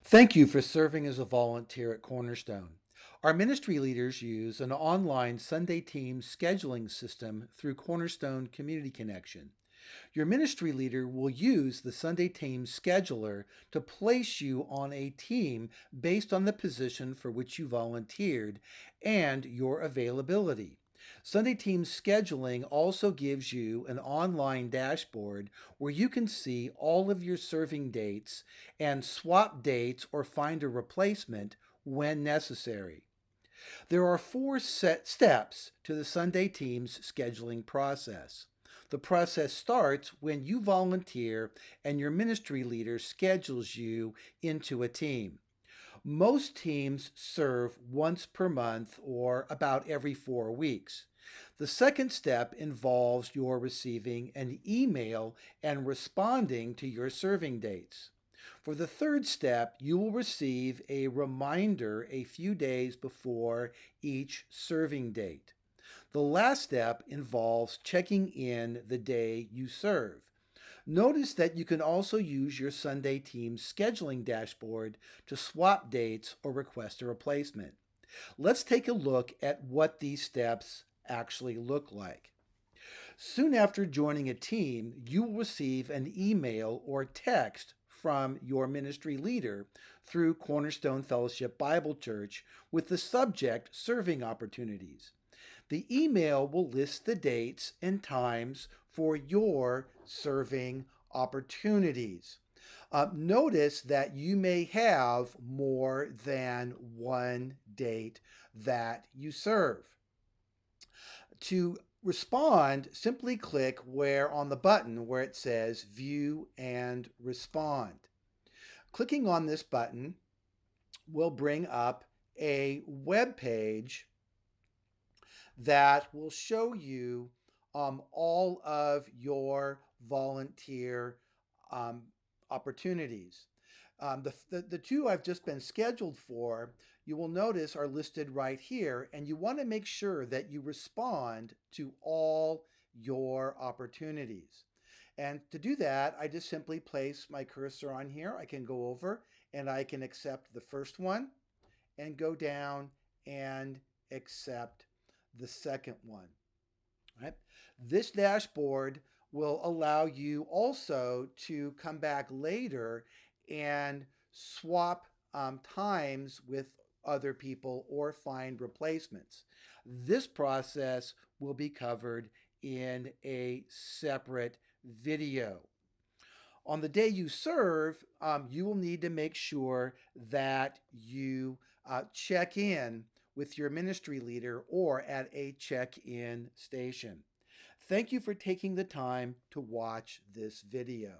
Thank you for serving as a volunteer at Cornerstone. Our ministry leaders use an online Sunday team scheduling system through Cornerstone Community Connection. Your ministry leader will use the Sunday team scheduler to place you on a team based on the position for which you volunteered and your availability. Sunday Team scheduling also gives you an online dashboard where you can see all of your serving dates and swap dates or find a replacement when necessary. There are four set steps to the Sunday Team's scheduling process. The process starts when you volunteer and your ministry leader schedules you into a team. Most teams serve once per month or about every 4 weeks. The second step involves your receiving an email and responding to your serving dates. For the third step, you will receive a reminder a few days before each serving date. The last step involves checking in the day you serve. Notice that you can also use your Sunday Teams scheduling dashboard to swap dates or request a replacement. Let's take a look at what these steps actually look like. Soon after joining a team, you will receive an email or text from your ministry leader through Cornerstone Fellowship Bible Church with the subject Serving Opportunities. The email will list the dates and times for your serving opportunities. Notice that you may have more than one date that you serve. To respond, simply click where on the button where it says View and Respond. Clicking on this button will bring up a web page that will show you all of your volunteer um, opportunities. The two I've just been scheduled for, you will notice are listed right here, and you want to make sure that you respond to all your opportunities. And to do that, I just simply place my cursor on here. I can go over and I can accept the first one and go down and accept the second one. Right? This dashboard will allow you also to come back later and swap times with other people or find replacements. This process will be covered in a separate video. On the day you serve, you will need to make sure that you check in with your ministry leader or at a check-in station. Thank you for taking the time to watch this video.